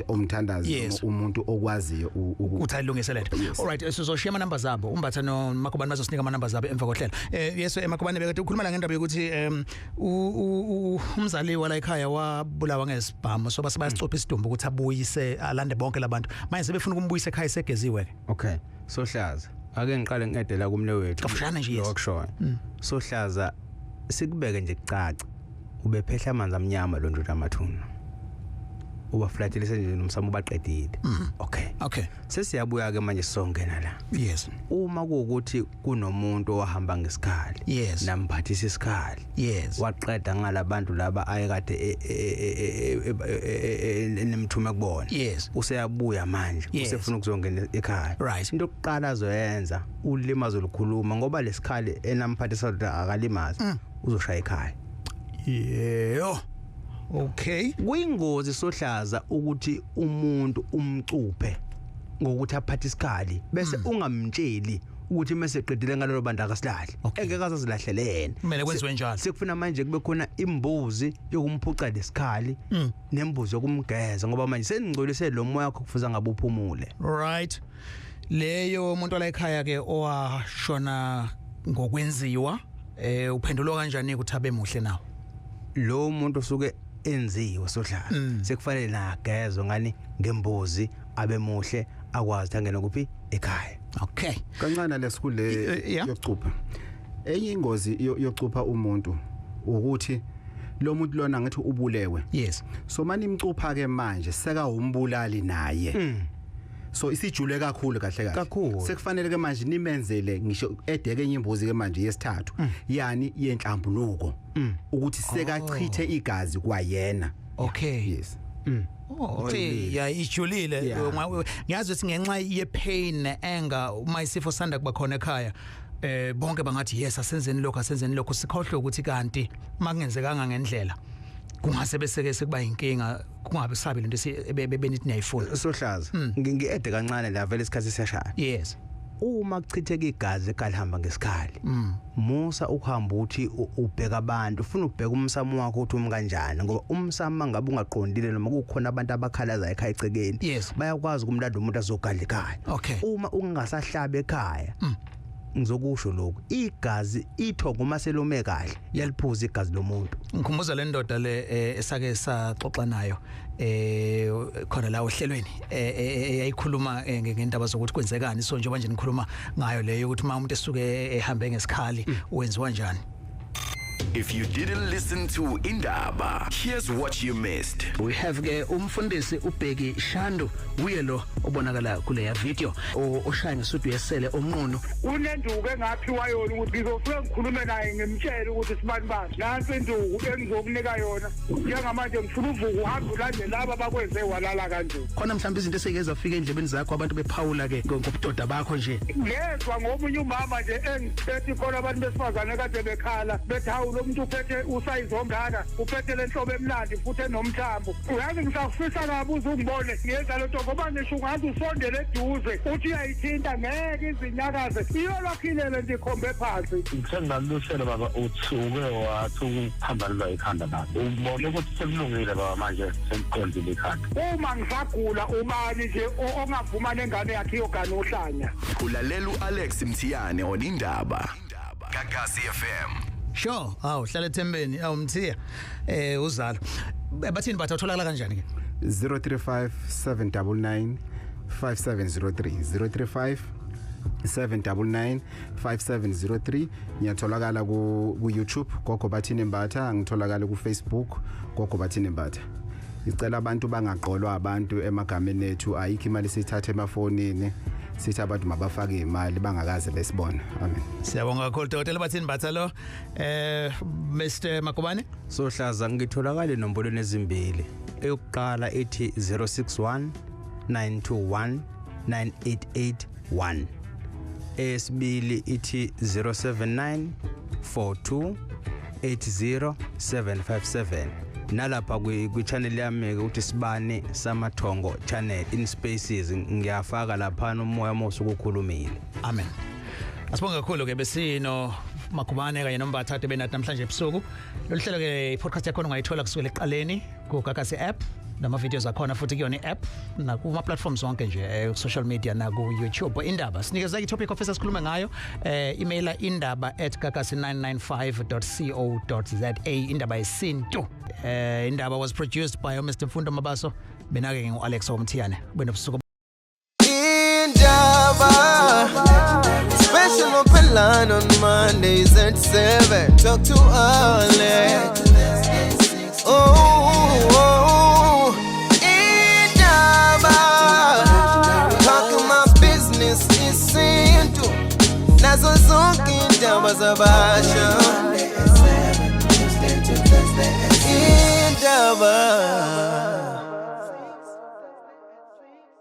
omthandazi, umuntu okwaziyo ukuthi ayilungise lento. All right, sizoshiya ama numbers zabo. Umbatha no Magubane bazosinika ama numbers zabo emva kohlela. Yeso Magubane bekade ukhuluma la ngendaba yokuthi umzali wala ekhaya wabulawa ngesibhamu, so basicopha isidumbu ukuthi abuyise alande bonke labantu. Manje sebefuna ukumbuyisa ekhaya segeziwe ke. Okay, Sohlaza ake ngiqale ngedela kumne wethu. Kafishane nje yokushoya. Sohlaza sikubeke nje kucaca. Ubephehla amanzi amnyama lo ndoda amathuna. Ubaflathilise nje nomsamo baqedile. Okay. Sesiyabuya ke manje songena la. Yes. Uma kuukuthi kunomuntu owahamba ngesikhali. Yes. Namphathisa isikhali. Yes. Waqeda ngalabantu laba ayekade enemthume kubona. Yes. Useyabuya manje usefuna ukuzongena ekhaya. Right. Into yokuqala azoyenza ulimazo lukhuluma ngoba lesikhali enamphathisa akalimazi uzoshaya ekhaya. Okay. Kuyingozi Sohlaza ukuthi umuntu umcuphe ngokuthi aphathe isikhali bese ungamtsheli ukuthi mase qedile ngalelo bantu akasilahle. Engeke azazilahlelene. Kumele kwenziwe njalo. Sekufuna manje kube khona imbuzi yokumphuca lesikhali nembuzi yokumgeza ngoba manje seningcolise lo moya wakho kufuza ngabe uphumule. Right. Leyo umuntu ola ekhaya ke owashona ngokwenziwa uphendulo kanjani ukuthi abe muhle nawo? Lo muntu usuke enziwe Sohlaza sekufanele nagezwe ngani ngembuzi abe muhle akwazi angena kuphi ekhaya. Okay. Kancane lesikule yokucupha. enye ingozi yocupha umuntu ukuthi lo muntu lona ngathi ubulewe. Yes. So manje imcupha ke manje seka umbulali naye. So isijule kakhulu kahle kahle. Sekufanele ke manje nimenzele ngisho edeke enye imbuzi ke manje yesithathu. Yani yenhlambuluko. Ukuthi seka chithe igazi kwayena. Okay. Yes. Okay, ya ijulile ngiyazi ukuthi ngenxa ye pain anger uma isifo sanda kuba khona ekhaya bonke bangathi yes asenzeni lokho sikhohle ukuthi kanti makungenzekanga ngendlela kungase beseke sekuba inkinga kungabe sabe lento benithi niyayifuna sohlaza ngiede kancane la vele isikhathi siyashaya. Yes. Uma kuchitheka igazi ekalihamba ngesikhali musa ukuhamba uthi ubheka abantu ufuna ukubheka umsamo wakho uthi kanjani ngoba umsamo ngabe ungaqondile noma kukhona abantu abakhalaza ekhaya ecekeni bayakwazi ukumlanda umuntu azogadla ekhaya. Uma ungasahlaba ekhaya ngizokusho lokho igazi ithongo maselome kahle yaliphuza igazi lomuntu. Ngikhumbuza le ndoda le esake saxoxa nayo khona la ohlelweni yayikhuluma ngendaba zokuthi kwenzekani so njengoba nje nikhuluma ngayo leyo ukuthi uma umuntu esuke ehambe ngesikhali wenziwa njani. If you didn't listen to Indaba, here's what you missed. We have ke umfundisi uBheki Shandu uye lo obonakala kule ya video oshaya ngesudu yesele omnqunu. Unenduku engaphiwa yona ukuthi ngizofika ngikhulume naye ngimtshele ukuthi sibani bani. Nansi induku engizokunika yona. Njengamanje ngifuna uvuka uhambe ulande laba bakwenze walala kanje. Khona mhlawumbe izinto esengeza fika endlebeni zakho abantu bephawula ke ngobudoda bakho nje. Ngezwe ngomunye umama nje engiphethe khona abantu besifazane kade bekhala bethawu lo muntu uphethe usayizomdala uphethe lenhlobo emnandi futhi enomthambo. Uyazi ngisafisa kabi uzungibone ngiyenza lento ngoba ngisho ungathi usondele eduze uthi uyayithinta ngeke izinyakaze iyolokhilele nje ikhombe phansi. Ngisengalusela baba uthuke wathi ukuhamba la ikhanda lapho. Ubone ukuthi sekulungile baba manje sengiqondile ikhanda. Uma ngisagula ubani nje ongavuma nengane yakhe iyogana ohlanya. Ulalela uAlex Mthiyane on Indaba. Gagasi FM. Sure, hlala ethembeni Mthiya uzalo. Bathini Mbatha utholakala kanjani ke? 035 799 5703 035 799 5703 ngiyatholakala ku YouTube gogo Bathini Mbatha ngitholakala ku Facebook gogo Bathini Mbatha. Ngicela abantu bangaqolwa abantu emagameni ethu ayikho imali sithathe emafonini sithi abantu mabafake imali bangakaze besibona. Amen. Siyabonga kakhulu Dr. Bathini Mbatha lo Mr. Magubane. Sohlaza ngitholakala enombolweni ezimbili. Eyokuqala ethi 061 921 9881. Esibili ithi 079 42 80757. Nalapha kwi channel yami ukuthi sibane samathongo channel in spaces ngiyafaka lapha umoya mosu ukukhulumile. Amen. Asibonga kakhulu ke besino Magubane kanye noMbatha benathi namhlanje ebusuku. Loluhlelo ke i-podcast yakho ungayithola kusukela eqaleni ku Gagasi app nama videos akhona futhi kuyona i-app na kuma platforms zonke nje social media na ku YouTube. Indaba sinikeza i-topic officer sikhuluma ngayo email indaba@gagasi995.co.za. Indaba Yesintu. Indaba was produced by Mr. Mfundo Mabaso benake ngoAlex Mthiyane. Benobusuku Indaba special open line on Mondays at 7. Talk to Alex. Oh, Indaba. Talking my business is Yesintu. Nazo zonke indaba zabasha. Indaba.